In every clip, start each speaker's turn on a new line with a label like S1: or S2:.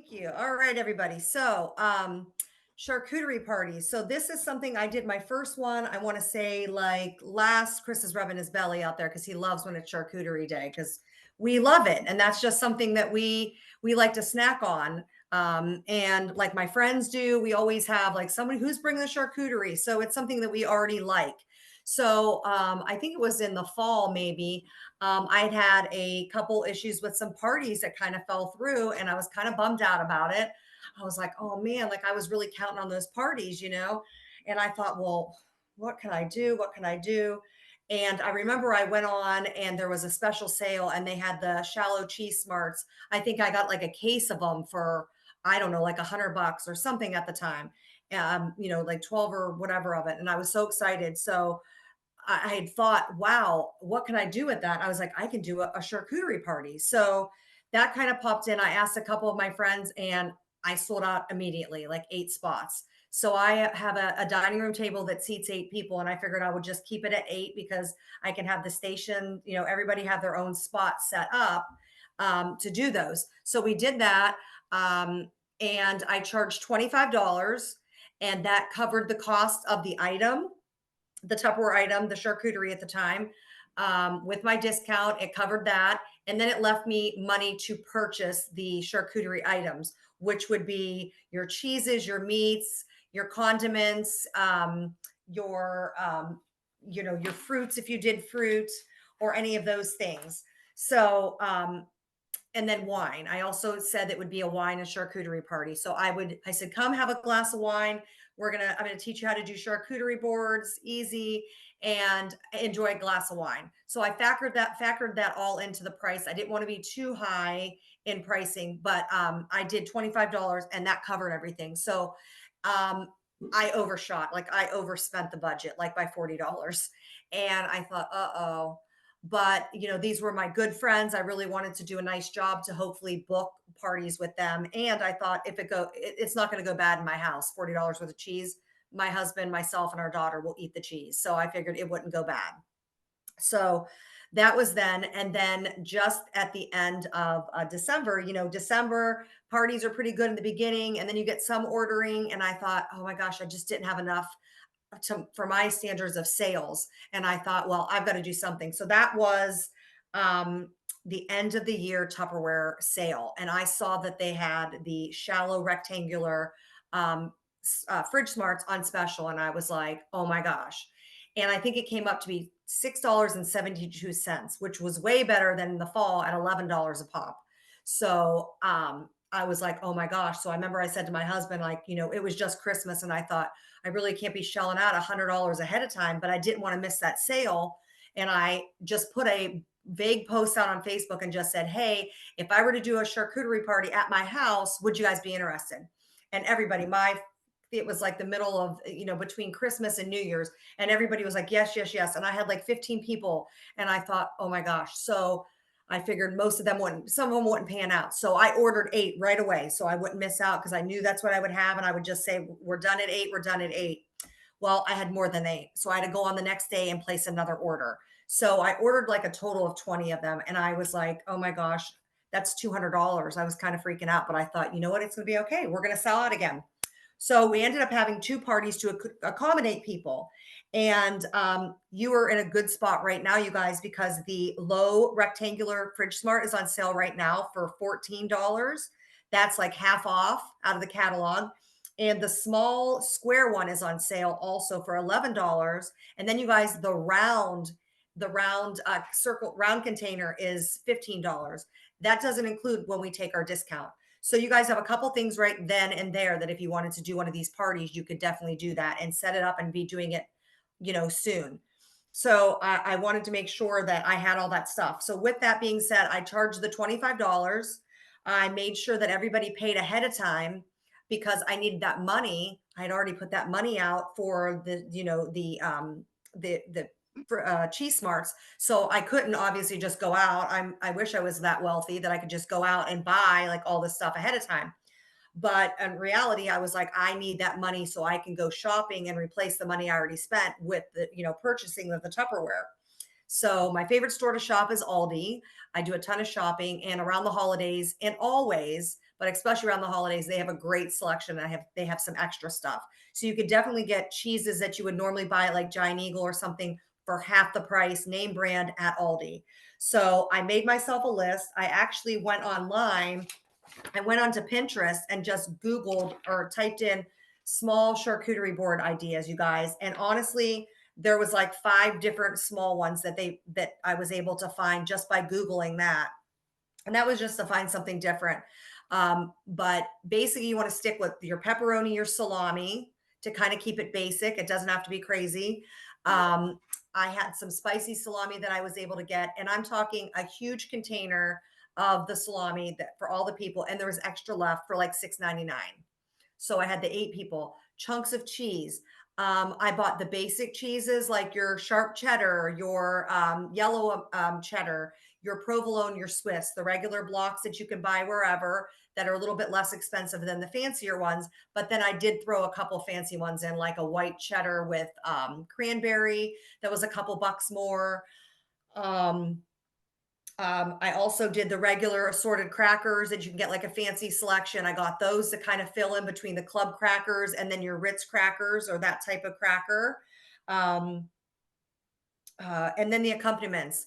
S1: Thank you. All right, everybody. Charcuterie parties. So this is something I did my first one. I want to say like last Chris is rubbing his belly out there because he loves when it's charcuterie day because we love it, and that's just something that we like to snack on. And like my friends do, we always have like somebody who's bringing the charcuterie, so it's something that we already like. I think it was in the fall, maybe I'd had a couple issues with some parties that kind of fell through, and I was kind of bummed out about it. I was like, oh man, like I was really counting on those parties. And I thought, well, what can I do? What can I do? And I remember I went on and there was a special sale and they had the shallow cheese smarts. I think I got like a case of them for, I don't know, like $100 or something at the time. Like 12 or whatever of it. And I was so excited. So I had thought, wow, what can I do with that? I was like, I can do a charcuterie party. So that kind of popped in. I asked a couple of my friends and I sold out immediately, like 8 spots. So I have a dining room table that seats 8 people. And I figured I would just keep it at 8 because I can have the station, everybody have their own spot set up to do those. So we did that. Um, and I charged $25 and that covered the cost of the Tupperware item, the charcuterie at the time. With my discount, it covered that. And then it left me money to purchase the charcuterie items, which would be your cheeses, your meats, your condiments, your fruits if you did fruit or any of those things. So, and then wine. I also said it would be a wine and charcuterie party. So I said, come have a glass of wine. I'm gonna teach you how to do charcuterie boards, easy, and enjoy a glass of wine. So I factored that all into the price. I didn't want to be too high in pricing, but I did $25 and that covered everything. So um, I overshot, like I overspent the budget like by $40. And I thought, uh-oh, but these were my good friends. I really wanted to do a nice job to hopefully book parties with them, and I thought it's not going to go bad in my house. $40 worth of cheese, my husband, myself, and our daughter will eat the cheese, so I figured it wouldn't go bad. So that was then. And then just at the end of December, December parties are pretty good in the beginning, and then you get some ordering, and I thought, oh my gosh, I just didn't have enough for my standards of sales. And I thought, well, I've got to do something. So that was the end of the year Tupperware sale. And I saw that they had the shallow rectangular fridge smarts on special. And I was like, oh my gosh. And I think it came up to be $6.72, which was way better than in the fall at $11 a pop. So I was like, oh my gosh. So I remember I said to my husband, like, it was just Christmas. And I thought, I really can't be shelling out $100 ahead of time, but I didn't want to miss that sale. And I just put a vague post out on Facebook and just said, hey, if I were to do a charcuterie party at my house, would you guys be interested? And everybody, it was like the middle of, between Christmas and New Year's. And everybody was like, yes, yes, yes. And I had like 15 people. And I thought, oh my gosh. So I figured some of them wouldn't pan out. So I ordered 8 right away. So I wouldn't miss out because I knew that's what I would have. And I would just say, we're done at 8, we're done at 8. Well, I had more than 8. So I had to go on the next day and place another order. So I ordered like a total of 20 of them. And I was like, oh my gosh, that's $200. I was kind of freaking out, but I thought, you know what? It's going to be okay. We're going to sell out again. So we ended up having 2 parties to accommodate people. And you are in a good spot right now, you guys, because the low rectangular fridge smart is on sale right now for $14. That's like half off out of the catalog. And the small square one is on sale also for $11. And then you guys, the round circle round container is $15. That doesn't include when we take our discount. So you guys have a couple things right then and there that if you wanted to do one of these parties, you could definitely do that and set it up and be doing it, soon. So I wanted to make sure that I had all that stuff. So with that being said, I charged the $25. I made sure that everybody paid ahead of time because I needed that money. I had already put that money out for the for cheese smarts. So I couldn't obviously just go out. I wish I was that wealthy that I could just go out and buy like all this stuff ahead of time. But in reality, I was like, I need that money so I can go shopping and replace the money I already spent with the, purchasing of the Tupperware. So my favorite store to shop is Aldi. I do a ton of shopping and around the holidays and always, but especially around the holidays, they have a great selection. They have some extra stuff. So you could definitely get cheeses that you would normally buy at like Giant Eagle or something for half the price, name brand at Aldi. So I made myself a list. I actually went online. I went onto Pinterest and just Googled or typed in small charcuterie board ideas, you guys. And honestly, there was like 5 different small ones that I was able to find just by Googling that. And that was just to find something different. But basically, you want to stick with your pepperoni, your salami to kind of keep it basic. It doesn't have to be crazy. Um, I had some spicy salami that I was able to get, and I'm talking a huge container of the salami that for all the people, and there was extra left for like 6.99. So I had the 8 people. Chunks of cheese. I bought the basic cheeses like your sharp cheddar, your yellow cheddar, your provolone, your Swiss, the regular blocks that you can buy wherever that are a little bit less expensive than the fancier ones. But then I did throw a couple fancy ones in, like a white cheddar with cranberry that was a couple bucks more. Um, I also did the regular assorted crackers that you can get like a fancy selection. I got those to kind of fill in between the club crackers and then your Ritz crackers or that type of cracker. Um, and then the accompaniments.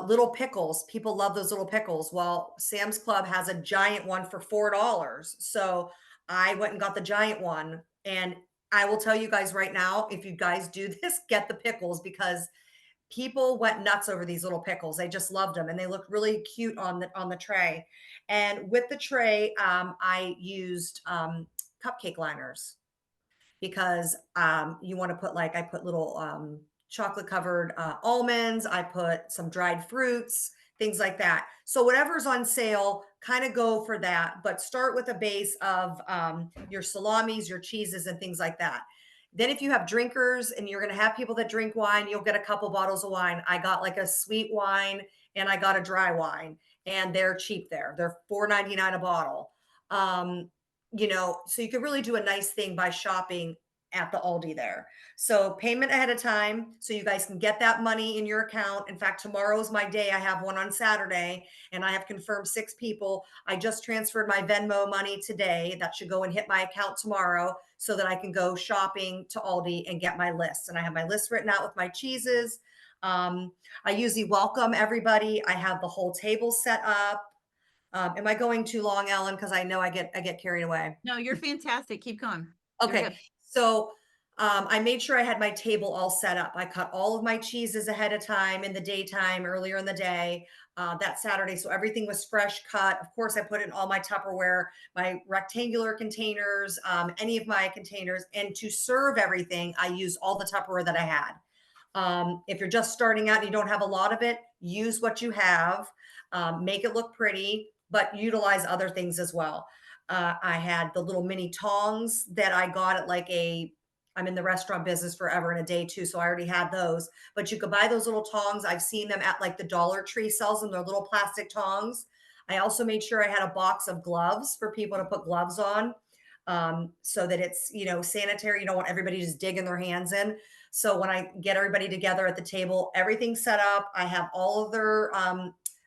S1: Little pickles. People love those little pickles. Well, Sam's Club has a giant one for $4. So I went and got the giant one. And I will tell you guys right now, if you guys do this, get the pickles because people went nuts over these little pickles. They just loved them and they looked really cute on the tray. And with the tray, I used cupcake liners because you want to put like I put little chocolate covered almonds, I put some dried fruits, things like that. So whatever's on sale, kind of go for that, but start with a base of your salamis, your cheeses, and things like that. Then if you have drinkers and you're going to have people that drink wine, you'll get a couple bottles of wine. I got like a sweet wine and I got a dry wine, and they're cheap there. They're 4.99 a bottle. Um, so you could really do a nice thing by shopping at the Aldi there. So payment ahead of time so you guys can get that money in your account. In fact, tomorrow is my day. I have one on Saturday and I have confirmed 6 people. I just transferred my Venmo money today. That should go and hit my account tomorrow so that I can go shopping to Aldi and get my list. And I have my list written out with my cheeses. I usually welcome everybody. I have the whole table set up. Am I going too long, Ellen? Because I know I get carried away.
S2: No, you're fantastic. Keep going. You're
S1: Okay.
S2: good.
S1: So I made sure I had my table all set up. I cut all of my cheeses ahead of time in the daytime, earlier in the day, that Saturday. So everything was fresh cut. Of course, I put in all my Tupperware, my rectangular containers, any of my containers. And to serve everything, I used all the Tupperware that I had. If you're just starting out and you don't have a lot of it, use what you have, make it look pretty, but utilize other things as well. I had the little mini tongs that I got at I'm in the restaurant business forever and a day too. So I already had those, but you could buy those little tongs. I've seen them at like the Dollar Tree sells them. They're little plastic tongs. I also made sure I had a box of gloves for people to put gloves on, so that it's, sanitary. You don't want everybody just digging their hands in. So when I get everybody together at the table, everything's set up. I have all of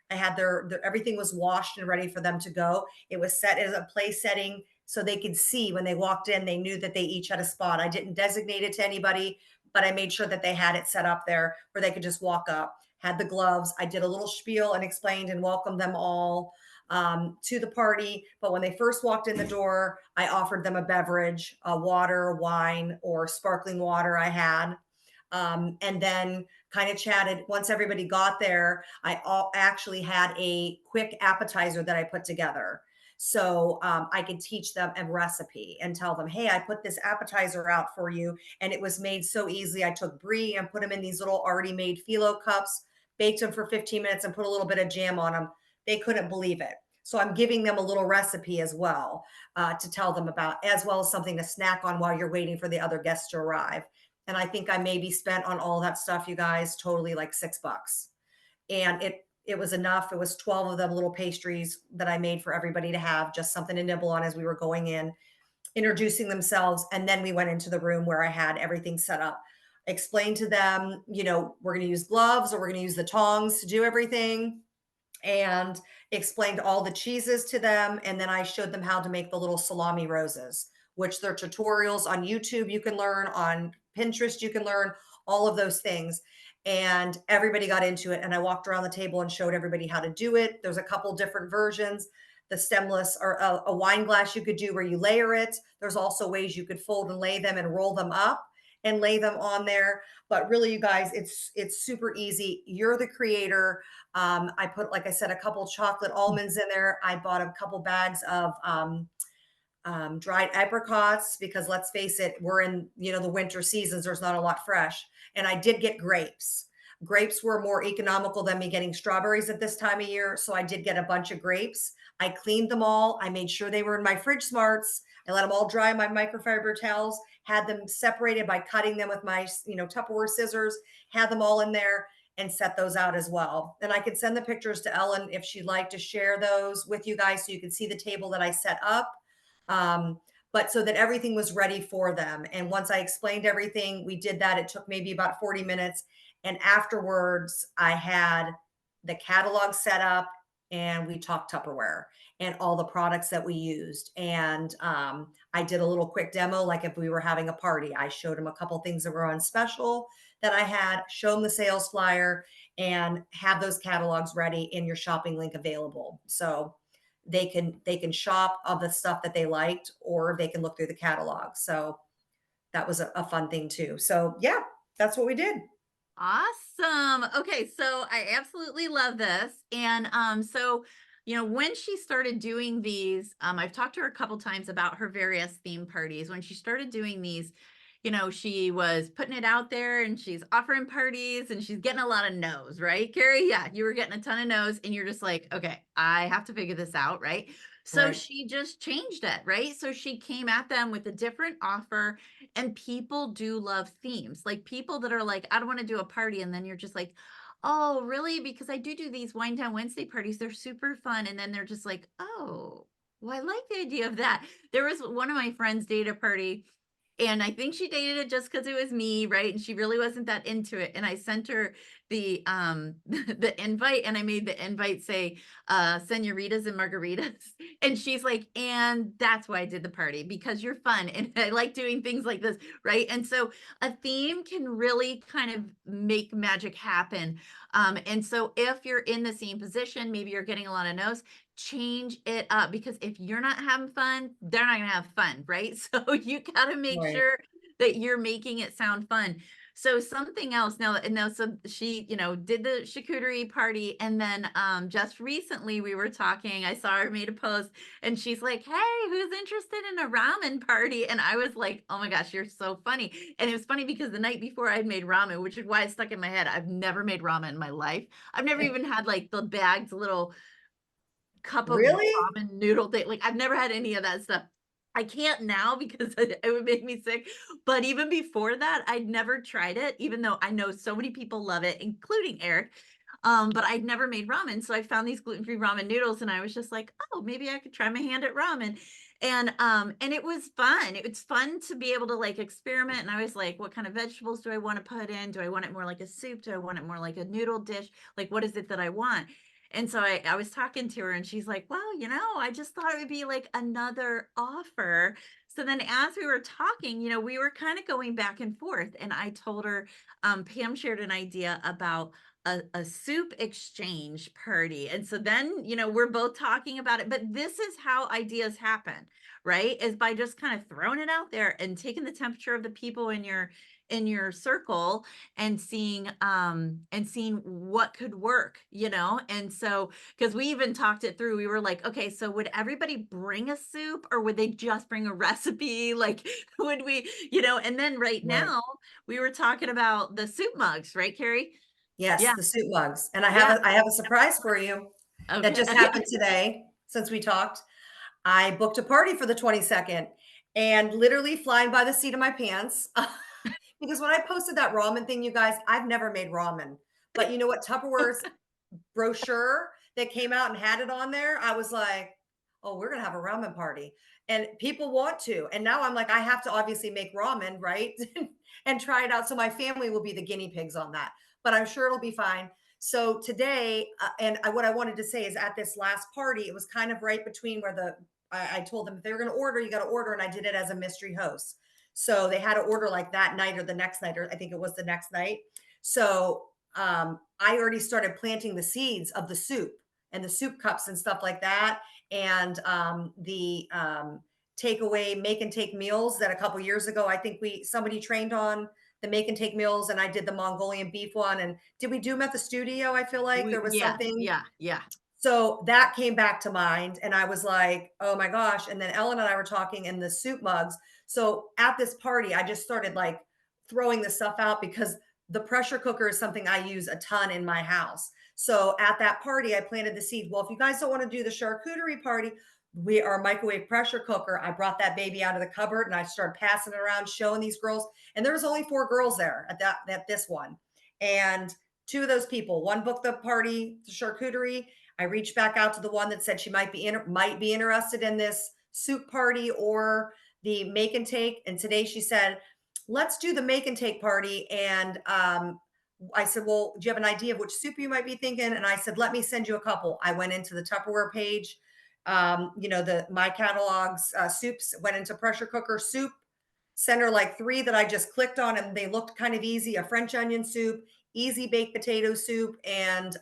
S1: I had everything was washed and ready for them to go. It was set as a place setting so they could see when they walked in, they knew that they each had a spot. I didn't designate it to anybody, but I made sure that they had it set up there where they could just walk up, had the gloves. I did a little spiel and explained and welcomed them all to the party. But when they first walked in the door, I offered them a beverage, a water, wine, or sparkling water I had. And then kind of chatted. Once everybody got there, actually had a quick appetizer that I put together. So I could teach them a recipe and tell them, hey, I put this appetizer out for you. And it was made so easily. I took brie and put them in these little already made phyllo cups, baked them for 15 minutes and put a little bit of jam on them. They couldn't believe it. So I'm giving them a little recipe as well, to tell them about, as well as something to snack on while you're waiting for the other guests to arrive. And I think I maybe spent on all that stuff, you guys, totally like $6. And it was enough. It was 12 of them little pastries that I made for everybody to have, just something to nibble on as we were going in, introducing themselves. And then we went into the room where I had everything set up. Explained to them, we're going to use gloves or we're going to use the tongs to do everything. and explained all the cheeses to them. And then I showed them how to make the little salami roses, which there are tutorials on YouTube you can learn, on Pinterest you can learn, all of those things. And everybody got into it. And I walked around the table and showed everybody how to do it. There's a couple different versions. The stemless, or a wine glass you could do where you layer it. There's also ways you could fold and lay them and roll them up and lay them on there. But really, you guys, it's super easy. You're the creator. I put, like I said, a couple chocolate almonds in there. I bought a couple bags of dried apricots, because let's face it, we're in, the winter seasons. There's not a lot fresh. And I did get grapes. Grapes were more economical than me getting strawberries at this time of year. So I did get a bunch of grapes. I cleaned them all. I made sure they were in my fridge smarts. I let them all dry in my microfiber towels, had them separated by cutting them with my, Tupperware scissors, had them all in there and set those out as well. And I could send the pictures to Ellen if she'd like to share those with you guys so you can see the table that I set up. But so that everything was ready for them. And once I explained everything, we did that. It took maybe about 40 minutes. And afterwards, I had the catalog set up and we talked Tupperware and all the products that we used. And I did a little quick demo, like if we were having a party, I showed them a couple things that were on special that I had, show them the sales flyer, and have those catalogs ready in your shopping link available. So they can shop of the stuff that they liked, or they can look through the catalog. So that was a fun thing too. So yeah, that's what we did.
S2: Awesome. Okay, so I absolutely love this. And so when she started doing these, I've talked to her a couple times about her various theme parties. When she started doing these, she was putting it out there and she's offering parties and she's getting a lot of no's, right? Kerrie, yeah, you were getting a ton of no's and you're just like, okay, I have to figure this out, right? So
S1: Right.
S2: she just changed it, right? So she came at them with a different offer, and people do love themes. Like people that are like, I don't want to do a party. And then you're just like, oh, really? Because I do these Wine Down Wednesday parties. They're super fun. And then they're just like, oh, well, I like the idea of that. There was one of my friends date a party, and I think she dated it just because it was me, right? And she really wasn't that into it. And I sent her the the invite, and I made the invite say senoritas and margaritas. And she's like, and that's why I did the party, because you're fun and I like doing things like this, right? And so a theme can really kind of make magic happen. And so if you're in the same position, maybe you're getting a lot of no's, change it up, because if you're not having fun, they're not gonna have fun, right? So you gotta make
S1: Right.
S2: sure that you're making it sound fun. So something else now, and now so she, did the charcuterie party, and then just recently we were talking, I saw her made a post and she's like, hey, who's interested in a ramen party? And I was like, oh my gosh, you're so funny. And it was funny because the night before I had made ramen, which is why it stuck in my head. I've never made ramen in my life. I've never even had like the bagged little cup of
S1: Really?
S2: ramen noodle thing. Like I've never had any of that stuff. I can't now because it would make me sick. But even before that, I'd never tried it, even though I know so many people love it, including Eric. But I'd never made ramen. So I found these gluten-free ramen noodles and I was just like, oh, maybe I could try my hand at ramen. And it was fun. It was fun to be able to like experiment. And I was like, what kind of vegetables do I want to put in? Do I want it more like a soup? Do I want it more like a noodle dish? Like, what is it that I want? And so I was talking to her and she's like, well, I just thought it would be like another offer. So then as we were talking, we were kind of going back and forth. And I told her, Pam shared an idea about a soup exchange party. And so then, we're both talking about it, but this is how ideas happen, right? Is by just kind of throwing it out there and taking the temperature of the people in your circle and seeing what could work, and so because we even talked it through, we were like, okay, so would everybody bring a soup or would they just bring a recipe? Like would we, and then right
S1: Right.
S2: now we were talking about the soup mugs, right, Kerrie?
S1: Yes,
S2: Yeah,
S1: the soup mugs. And I have
S2: yeah.
S1: a surprise for you that
S2: Okay.
S1: just happened today since we talked. I booked a party for the 22nd, and literally flying by the seat of my pants. Because when I posted that ramen thing, you guys, I've never made ramen. But you know what? Tupperware's brochure that came out and had it on there, I was like, oh, we're going to have a ramen party. And people want to. And now I'm like, I have to obviously make ramen, right? And try it out. So my family will be the guinea pigs on that, but I'm sure it'll be fine. So today, what I wanted to say is at this last party, it was kind of right between where I told them if they were going to order, you got to order, and I did it as a mystery host. So they had to order like that night or the next night, or I think it was the next night. So I already started planting the seeds of the soup and the soup cups and stuff like that, and the takeaway make and take meals that a couple years ago I think we somebody trained on the make and take meals, and I did the Mongolian beef one. And did we do them at the studio? I feel like there was
S2: Yes,
S1: something.
S2: yeah, yeah.
S1: So that came back to mind, and I was like, "Oh my gosh." And then Ellen and I were talking in the soup mugs. So at this party, I just started like throwing the stuff out because the pressure cooker is something I use a ton in my house. So at that party, I planted the seed. Well, if you guys don't want to do the charcuterie party, we our microwave pressure cooker. I brought that baby out of the cupboard and I started passing it around, showing these girls. And there was only 4 girls there at this one. And two of those people, one booked the party, the charcuterie. I reached back out to the one that said she might be interested in this soup party or the make and take. And today she said, "Let's do the make and take party." And I said, "Well, do you have an idea of which soup you might be thinking?" And I said, "Let me send you a couple." I went into the Tupperware page, the my catalogs soups, went into pressure cooker soup, sent her like 3 that I just clicked on, and they looked kind of easy: a French onion soup, easy baked potato soup, and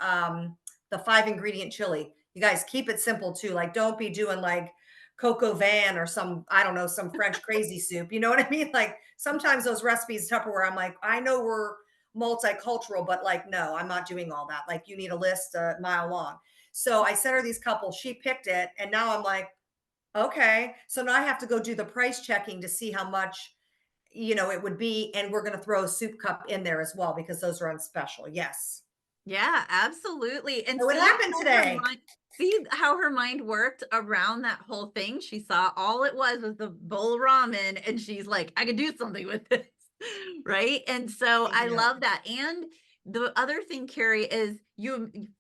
S1: the 5 ingredient chili. You guys keep it simple too. Like, don't be doing like coco van or some, I don't know, some French crazy soup. You know what I mean? Like sometimes those recipes Tupperware, I'm like, I know we're multicultural, but like, no, I'm not doing all that. Like, you need a list a mile long. So I sent her these couple. She picked it, and now I'm like, okay. So now I have to go do the price checking to see how much it would be, and we're going to throw a soup cup in there as well because those are on special. Yes.
S2: Yeah, absolutely, and
S1: So what happened today?
S2: see how her mind worked around that whole thing? She saw all it was the bowl of ramen, and she's like, "I could do something with this," right? And so
S1: Thank
S2: I
S1: you.
S2: love that, and the other thing, Carrie, is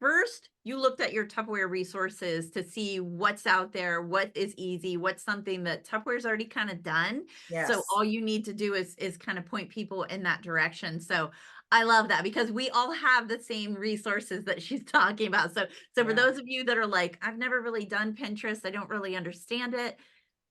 S2: first, you looked at your Tupperware resources to see what's out there, what is easy, what's something that Tupperware's already kinda done, so
S1: Yes.
S2: all you need to do is kinda point people in that direction, so I love that because we all have the same resources that she's talking about. So for
S1: Yeah.
S2: those of you that are like, I've never really done Pinterest, I don't really understand it.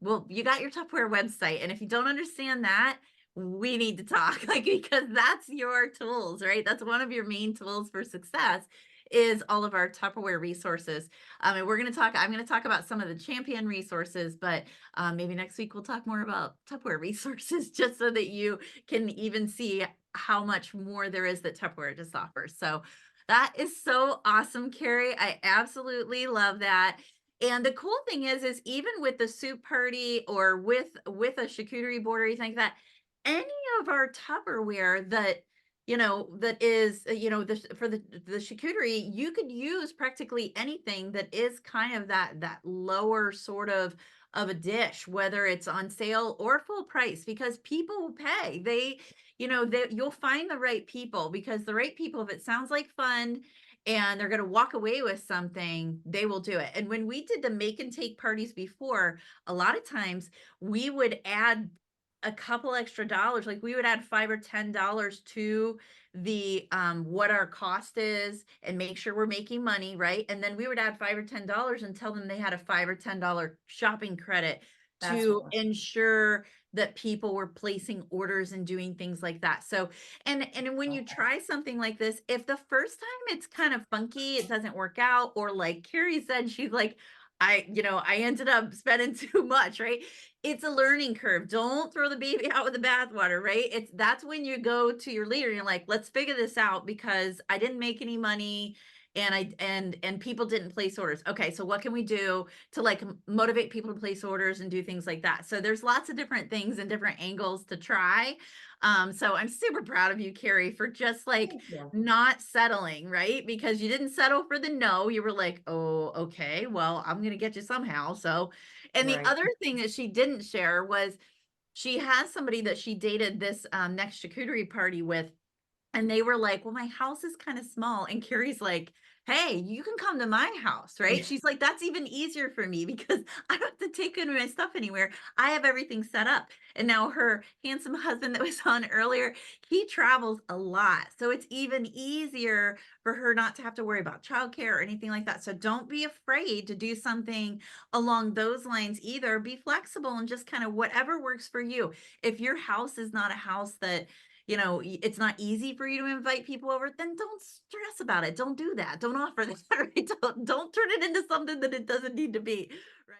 S2: Well, you got your Tupperware website. And if you don't understand that, we need to talk like because that's your tools, right? That's one of your main tools for success is all of our Tupperware resources. And I'm going to talk about some of the champion resources, but maybe next week we'll talk more about Tupperware resources just so that you can even see how much more there is that Tupperware just offers. So that is so awesome, Carrie. I absolutely love that. And the cool thing is even with the soup party or with a charcuterie board or anything like that, any of our Tupperware that is for the charcuterie, you could use practically anything that is kind of that lower sort of a dish, whether it's on sale or full price, because people will pay. You'll find the right people because the right people, if it sounds like fun and they're going to walk away with something, they will do it. And when we did the make and take parties before, a lot of times we would add a couple extra dollars, like we would add $5 or $10 to the what our cost is and make sure we're making money, right? And then we would add $5 or $10 and tell them they had a $5 or $10 shopping credit
S1: That's
S2: to
S1: what.
S2: ensure that people were placing orders and doing things like that. So, and when you
S1: Okay.
S2: try something like this, if the first time it's kind of funky, it doesn't work out, or like Carrie said, she's like, I ended up spending too much, right? It's a learning curve. Don't throw the baby out with the bathwater, right? That's when you go to your leader and you're like, let's figure this out because I didn't make any money and and people didn't place orders. Okay, so what can we do to like motivate people to place orders and do things like that? So there's lots of different things and different angles to try. So I'm super proud of you, Carrie, for just like
S1: Thank you.
S2: not settling, right? Because you didn't settle for the no. You were like, oh, okay, well, I'm gonna get you somehow. So, and the
S1: Right.
S2: other thing that she didn't share was she has somebody that she dated this next charcuterie party with, and they were like, well, my house is kind of small. And Carrie's like, "Hey, you can come to my house," right? She's like, "That's even easier for me because I don't have to take any of my stuff anywhere. I have everything set up." And now her handsome husband that was on earlier, he travels a lot. So it's even easier for her not to have to worry about childcare or anything like that. So don't be afraid to do something along those lines either. Be flexible and just kind of whatever works for you. If your house is not a house that it's not easy for you to invite people over, then don't stress about it. Don't do that. Don't offer that, right? Don't turn it into something that it doesn't need to be, right?